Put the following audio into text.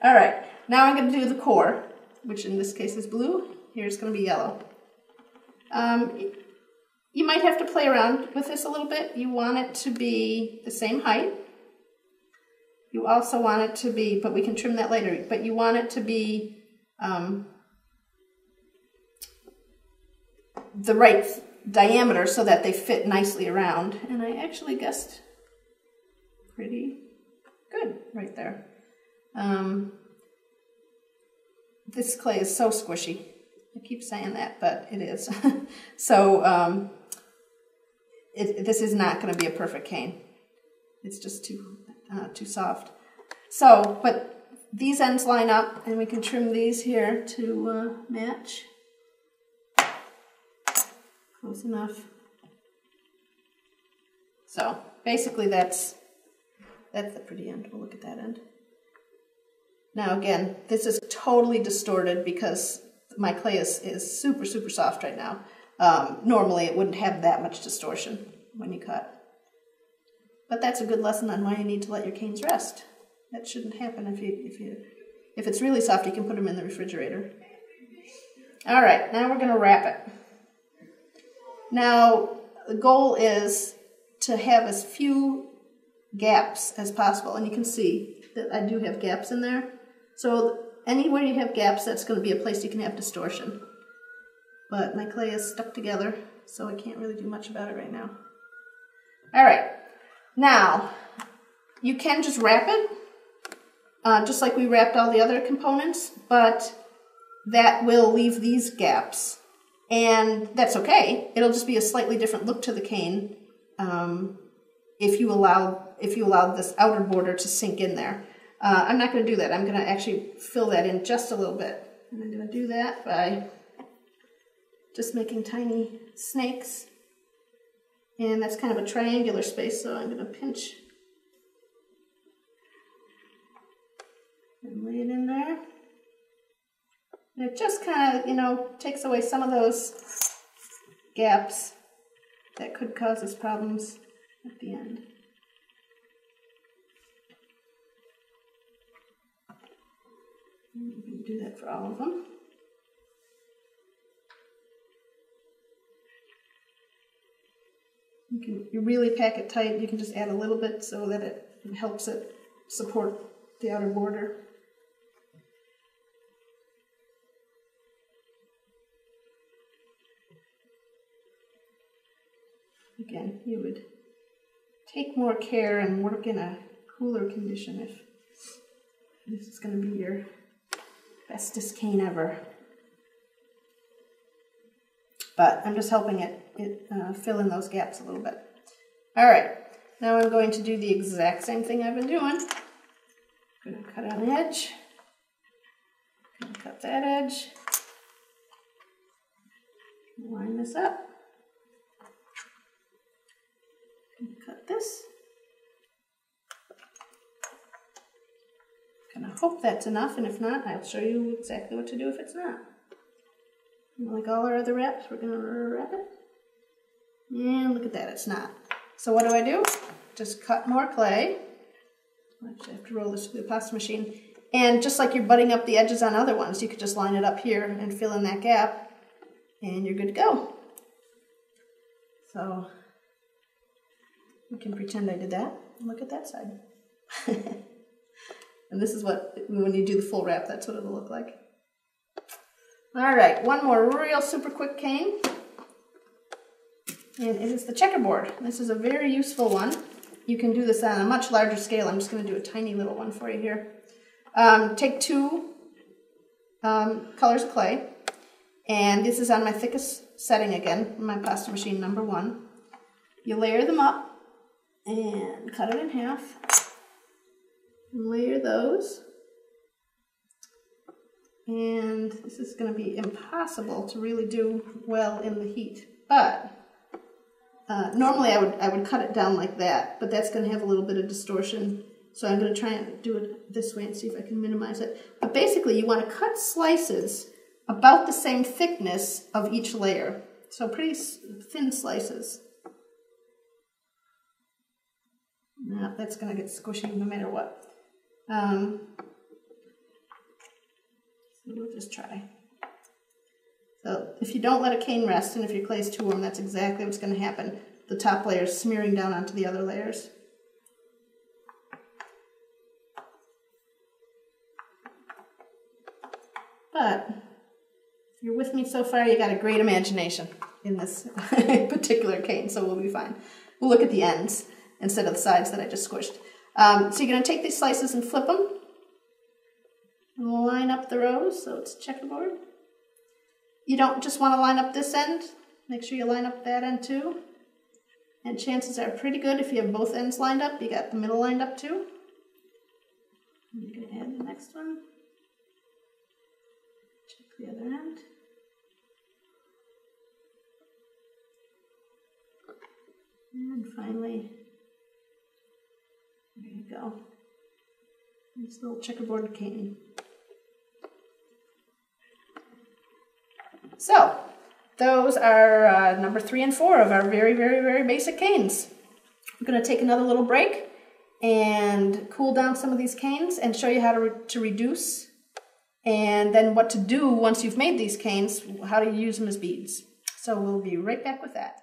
All right, now I'm going to do the core, which in this case is blue. Here's going to be yellow. You might have to play around with this a little bit. You want it to be the same height. You also want it to be, but we can trim that later, but you want it to be the right diameter so that they fit nicely around. And I actually guessed pretty good right there. This clay is so squishy. I keep saying that, but it is. So this is not going to be a perfect cane. It's just too soft. So, but these ends line up, and we can trim these here to match. Close enough. So basically that's the pretty end. We'll look at that end. Now again, this is totally distorted because my clay is super, super soft right now. Normally it wouldn't have that much distortion when you cut. But that's a good lesson on why you need to let your canes rest. That shouldn't happen if it's really soft. You can put them in the refrigerator. All right, now we're going to wrap it. Now the goal is to have as few gaps as possible, and you can see that I do have gaps in there. So anywhere you have gaps, that's going to be a place you can have distortion. But my clay is stuck together, so I can't really do much about it right now. All right. Now, you can just wrap it, just like we wrapped all the other components, but that will leave these gaps. And that's okay. It'll just be a slightly different look to the cane if you allow this outer border to sink in there. I'm not going to do that. I'm going to actually fill that in just a little bit. And I'm going to do that by just making tiny snakes. And that's kind of a triangular space, so I'm going to pinch and lay it in there. And it just kind of, you know, takes away some of those gaps that could cause us problems at the end. And you can do that for all of them. You really pack it tight. You can just add a little bit so that it helps it support the outer border. Again, you would take more care and work in a cooler condition if this is going to be your bestest cane ever. But I'm just helping it fill in those gaps a little bit. All right, now I'm going to do the exact same thing I've been doing. I'm going to cut an edge. I'm going to cut that edge. Line this up. Cut this. I'm going to hope that's enough, and if not, I'll show you exactly what to do if it's not. And like all our other wraps, we're going to wrap it. And look at that, it's not. So what do? Just cut more clay. Actually, I have to roll this through the pasta machine. And just like you're butting up the edges on other ones, you could just line it up here and fill in that gap, and you're good to go. So we can pretend I did that. Look at that side. And this is what, when you do the full wrap, that's what it'll look like. All right, one more real super quick cane. And it is the checkerboard. This is a very useful one. You can do this on a much larger scale. I'm just going to do a tiny little one for you here. Take two colors of clay. And this is on my thickest setting again, my pasta machine number 1. You layer them up and cut it in half. And layer those. And this is going to be impossible to really do well in the heat. But normally I would cut it down like that, but that's going to have a little bit of distortion. So I'm going to try and do it this way and see if I can minimize it. But basically you want to cut slices about the same thickness of each layer. So pretty thin slices. Now that's going to get squishy no matter what. So we'll just try. So if you don't let a cane rest and if your clay is too warm, that's exactly what's going to happen. The top layer is smearing down onto the other layers. But if you're with me so far, you got a great imagination in this particular cane, so we'll be fine. We'll look at the ends instead of the sides that I just squished. So you're going to take these slices and flip them and line up the rows so it's checkerboard. You don't just want to line up this end. Make sure you line up that end too. And chances are pretty good if you have both ends lined up, you got the middle lined up too. And you're going to add the next one. Check the other end. And finally, there you go. This little checkerboard cane. So, those are number 3 and 4 of our very, very, very basic canes. We're going to take another little break and cool down some of these canes and show you how to reduce, and then what to do once you've made these canes, how to use them as beads. So we'll be right back with that.